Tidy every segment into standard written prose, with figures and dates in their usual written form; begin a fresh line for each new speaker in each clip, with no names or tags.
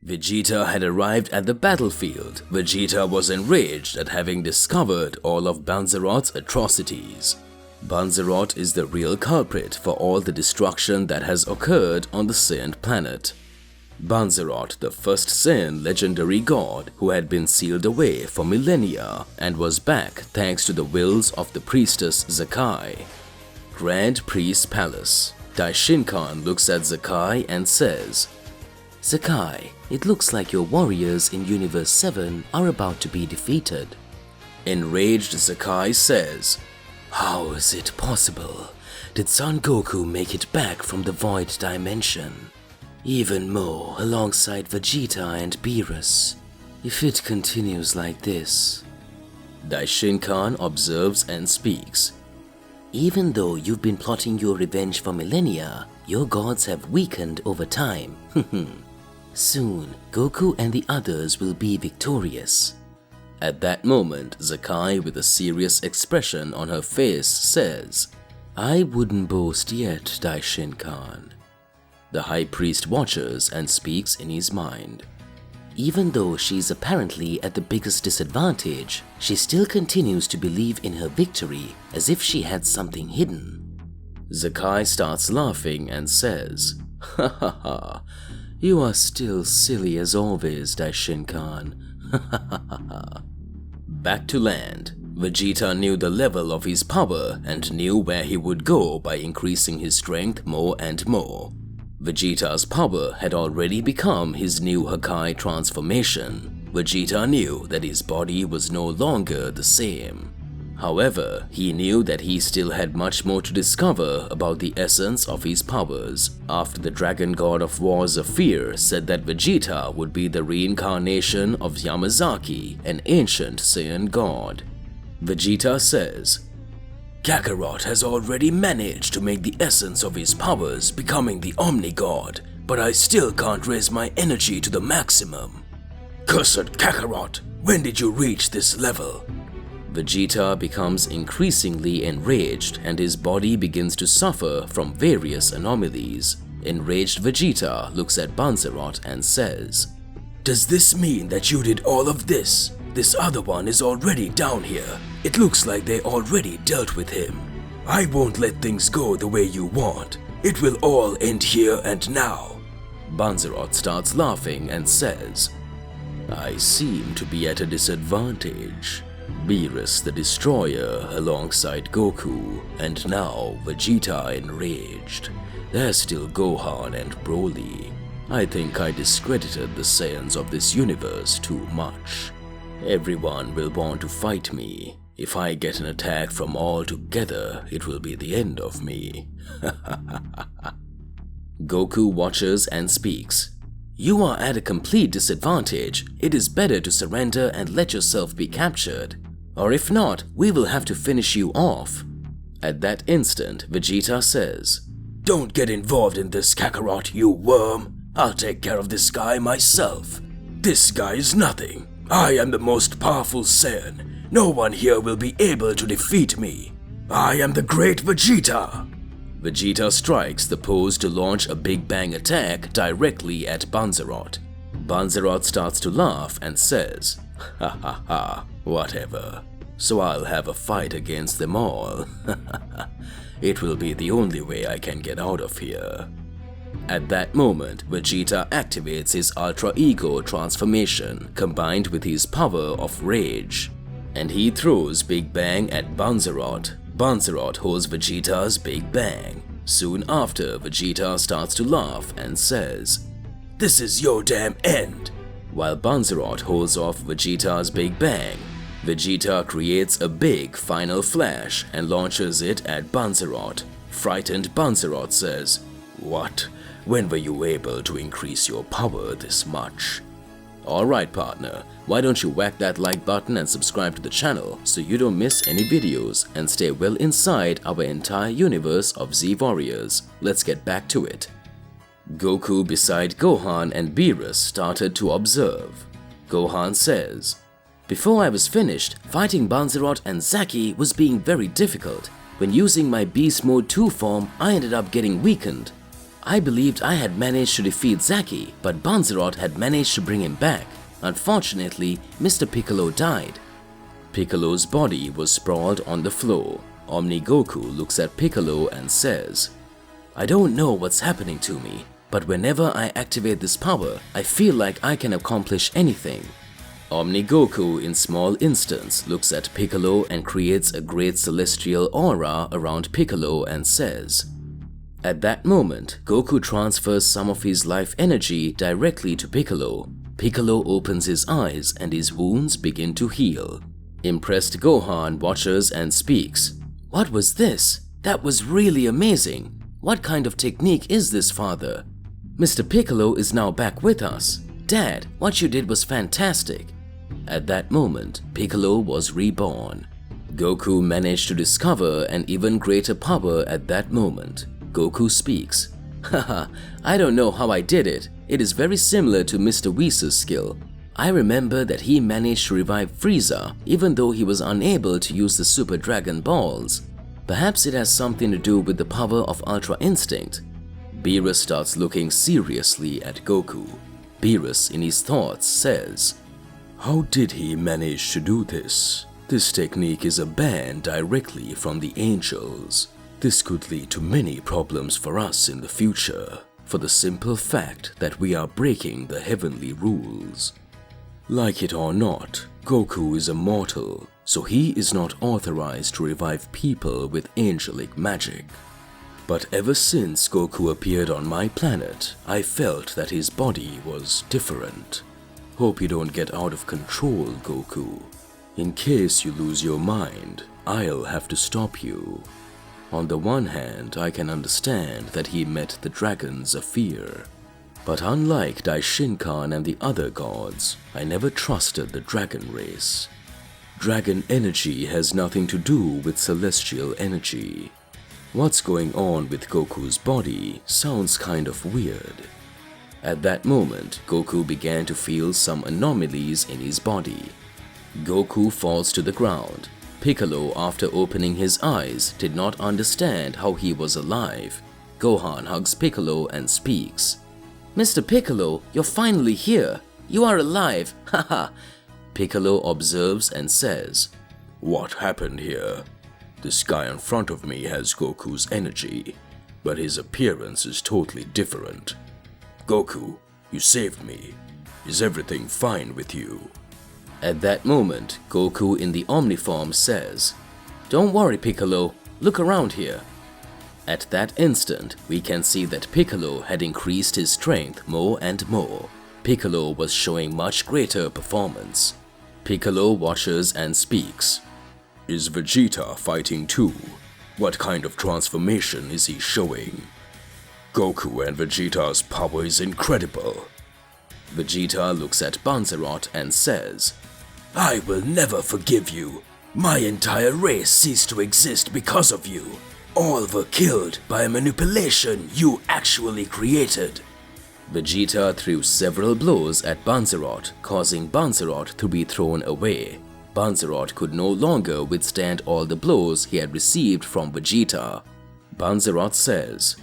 Vegeta had arrived at the battlefield. Vegeta was enraged at having discovered all of Banzerot's atrocities. Banzerot is the real culprit for all the destruction that has occurred on the Saiyan planet. Banzerot, the first Saiyan legendary god who had been sealed away for millennia and was back thanks to the wills of the priestess Zakai. Grand Priest Palace. Daishinkan looks at Zakai and says,
Zakai, it looks like your warriors in Universe 7 are about to be defeated.
Enraged Zakai says,
How is it possible? Did Son Goku make it back from the Void Dimension? Even more alongside Vegeta and Beerus. If it continues like this.
Daishinkan observes and speaks.
Even though you've been plotting your revenge for millennia, your gods have weakened over time. Soon, Goku and the others will be victorious.
At that moment, Zakai, with a serious expression on her face, says,
I wouldn't boast yet, Daishinkan.
The High Priest watches and speaks in his mind.
Even though she's apparently at the biggest disadvantage, she still continues to believe in her victory as if she had something hidden.
Zakai starts laughing and says, Ha ha ha, you are still silly as always, Daishinkan. Ha ha ha ha. Back to land. Vegeta knew the level of his power and knew where he would go by increasing his strength more and more. Vegeta's power had already become his new Hakai transformation. Vegeta knew that his body was no longer the same. However, he knew that he still had much more to discover about the essence of his powers, after the Dragon God of War Zafir said that Vegeta would be the reincarnation of Yamazaki, an ancient Saiyan god. Vegeta says, Kakarot has already managed to make the essence of his powers becoming the Omni God, but I still can't raise my energy to the maximum. Cursed Kakarot, when did you reach this level? Vegeta becomes increasingly enraged and his body begins to suffer from various anomalies. Enraged Vegeta looks at Banzerot and says, Does this mean that you did all of this? This other one is already down here. It looks like they already dealt with him. I won't let things go the way you want. It will all end here and now. Banzerot starts laughing and says, I seem to be at a disadvantage. Beerus the Destroyer alongside Goku, and now Vegeta enraged. There's still Gohan and Broly. I think I discredited the Saiyans of this universe too much. Everyone will want to fight me. If I get an attack from all together, it will be the end of me. Goku watches and speaks. You are at a complete disadvantage. It is better to surrender and let yourself be captured. Or if not, we will have to finish you off. At that instant, Vegeta says, Don't get involved in this, Kakarot, you worm. I'll take care of this guy myself. This guy is nothing. I am the most powerful Saiyan. No one here will be able to defeat me. I am the great Vegeta. Vegeta strikes the pose to launch a Big Bang attack directly at Banzerot. Banzerot starts to laugh and says, Ha ha ha, whatever. So I'll have a fight against them all. It will be the only way I can get out of here. At that moment, Vegeta activates his Ultra Ego transformation combined with his power of rage. And he throws Big Bang at Banzerot. Banzerot holds Vegeta's Big Bang. Soon after, Vegeta starts to laugh and says, This is your damn end. While Banzerot holds off Vegeta's Big Bang, Vegeta creates a big final flash and launches it at Banzerot. Frightened Banzerot says, What? When were you able to increase your power this much? Alright partner, why don't you whack that like button and subscribe to the channel so you don't miss any videos and stay well inside our entire universe of Z Warriors. Let's get back to it. Goku beside Gohan and Beerus started to observe. Gohan says, Before I was finished, fighting Banzerot and Zaki was being very difficult. When using my Beast Mode 2 form, I ended up getting weakened. I believed I had managed to defeat Zaki, but Banzerot had managed to bring him back. Unfortunately, Mr. Piccolo died. Piccolo's body was sprawled on the floor. Omni Goku looks at Piccolo and says, I don't know what's happening to me, but whenever I activate this power, I feel like I can accomplish anything. Omni Goku in small instance looks at Piccolo and creates a great celestial aura around Piccolo and says, at that moment, Goku transfers some of his life energy directly to Piccolo. Piccolo opens his eyes and his wounds begin to heal. Impressed Gohan watches and speaks. What was this? That was really amazing. What kind of technique is this, father? Mr. Piccolo is now back with us. Dad, what you did was fantastic. At that moment, Piccolo was reborn. Goku managed to discover an even greater power at that moment. Goku speaks. Haha, I don't know how I did it. It is very similar to Mr. Whis' skill. I remember that he managed to revive Frieza even though he was unable to use the Super Dragon Balls. Perhaps it has something to do with the power of Ultra Instinct. Beerus starts looking seriously at Goku. Beerus in his thoughts says, how did he manage to do this? This technique is a ban directly from the angels. This could lead to many problems for us in the future, for the simple fact that we are breaking the heavenly rules. Like it or not, Goku is a mortal, so he is not authorized to revive people with angelic magic. But ever since Goku appeared on my planet, I felt that his body was different. Hope you don't get out of control, Goku. In case you lose your mind, I'll have to stop you. On the one hand, I can understand that he met the dragons of fear. But unlike Daishinkan and the other gods, I never trusted the dragon race. Dragon energy has nothing to do with celestial energy. What's going on with Goku's body sounds kind of weird. At that moment, Goku began to feel some anomalies in his body. Goku falls to the ground. Piccolo, after opening his eyes, did not understand how he was alive. Gohan hugs Piccolo and speaks. Mr. Piccolo, you're finally here. You are alive, haha. Piccolo observes and says, what happened here? This guy in front of me has Goku's energy, but his appearance is totally different. Goku, you saved me. Is everything fine with you? At that moment, Goku in the Omni form says, don't worry, Piccolo, look around here. At that instant, we can see that Piccolo had increased his strength more and more. Piccolo was showing much greater performance. Piccolo watches and speaks. Is Vegeta fighting too? What kind of transformation is he showing? Goku and Vegeta's power is incredible. Vegeta looks at Banzerot and says, I will never forgive you. My entire race ceased to exist because of you. All were killed by a manipulation you actually created. Vegeta threw several blows at Banzerot, causing Banzerot to be thrown away. Banzerot could no longer withstand all the blows he had received from Vegeta. Banzerot says,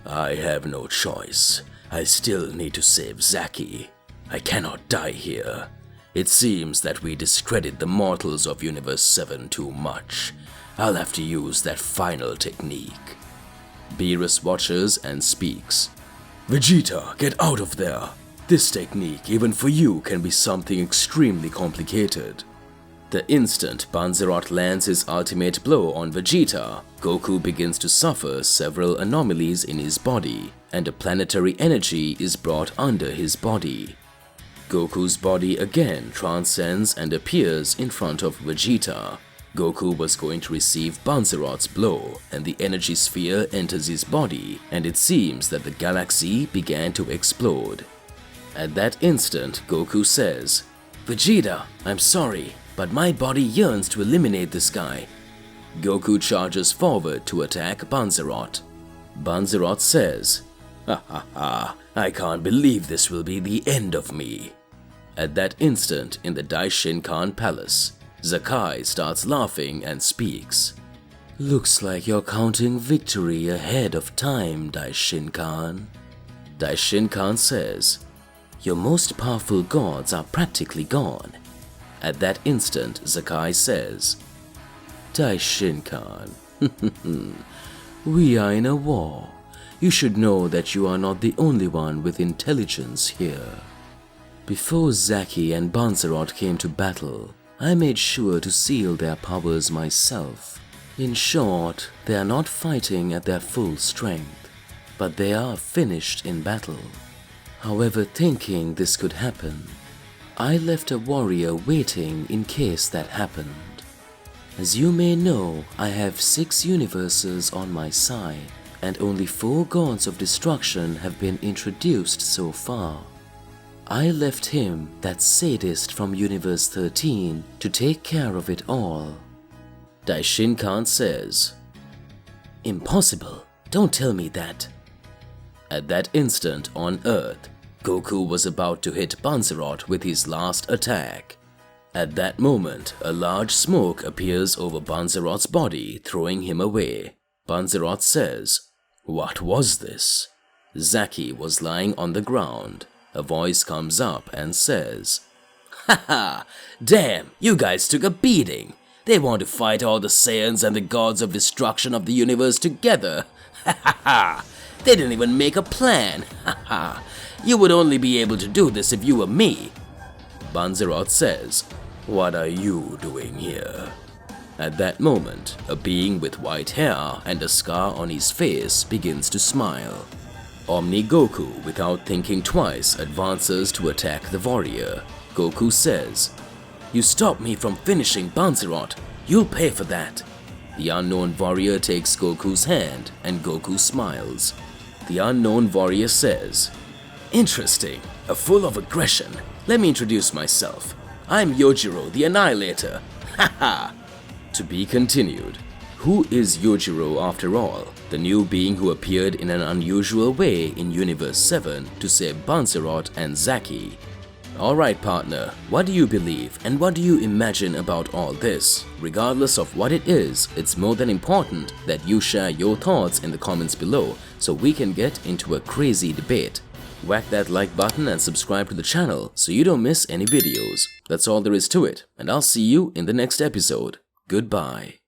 I have no choice. I still need to save Zaki. I cannot die here. It seems that we discredit the mortals of Universe 7 too much. I'll have to use that final technique. Beerus watches and speaks. Vegeta, get out of there. This technique, even for you, can be something extremely complicated. The instant Banzerot lands his ultimate blow on Vegeta, Goku begins to suffer several anomalies in his body, and a planetary energy is brought under his body. Goku's body again transcends and appears in front of Vegeta. Goku was going to receive Banzerot's blow, and the energy sphere enters his body, and it seems that the galaxy began to explode. At that instant, Goku says, Vegeta, I'm sorry, but my body yearns to eliminate this guy. Goku charges forward to attack Banzerot. Banzerot says, ha ha ha, I can't believe this will be the end of me. At that instant, in the Daishinkan Palace, Zakai starts laughing and speaks.
Looks like you're counting victory ahead of time, Daishin-kan.
Daishin-kan says,
Your most powerful gods are practically gone.
At that instant, Zakai says,
Daishin-kan, we are in a war. You should know that you are not the only one with intelligence here. Before Zaki and Banzerot came to battle, I made sure to seal their powers myself. In short, they are not fighting at their full strength, but they are finished in battle. However, thinking this could happen, I left a warrior waiting in case that happened. As you may know, I have 6 universes on my side, and only 4 gods of destruction have been introduced so far. I left him, that sadist from Universe 13, to take care of it all.
Daishin-kan says,
Impossible, don't tell me that.
At that instant on Earth, Goku was about to hit Banzerot with his last attack. At that moment, a large smoke appears over Banzerot's body, throwing him away. Banzerot says, What was this? Zaki was lying on the ground. A voice comes up and says,
Haha, damn, you guys took a beating. They want to fight all the Saiyans and the gods of destruction of the universe together. Haha, they didn't even make a plan. Haha, you would only be able to do this if you were me.
Banzerot says, What are you doing here? At that moment, a being with white hair and a scar on his face begins to smile. Omni Goku, without thinking twice, advances to attack the warrior. Goku says,
You stopped me from finishing Banzerot. You'll pay for that.
The unknown warrior takes Goku's hand and Goku smiles. The unknown warrior says,
Interesting, full of aggression. Let me introduce myself. I'm Yujiro, the Annihilator. Haha.
To be continued. Who is Yujiro after all? The new being who appeared in an unusual way in Universe 7 to save Banzerot and Zaki. Alright partner, what do you believe and what do you imagine about all this? Regardless of what it is, it's more than important that you share your thoughts in the comments below so we can get into a crazy debate. Whack that like button and subscribe to the channel so you don't miss any videos. That's all there is to it, and I'll see you in the next episode. Goodbye.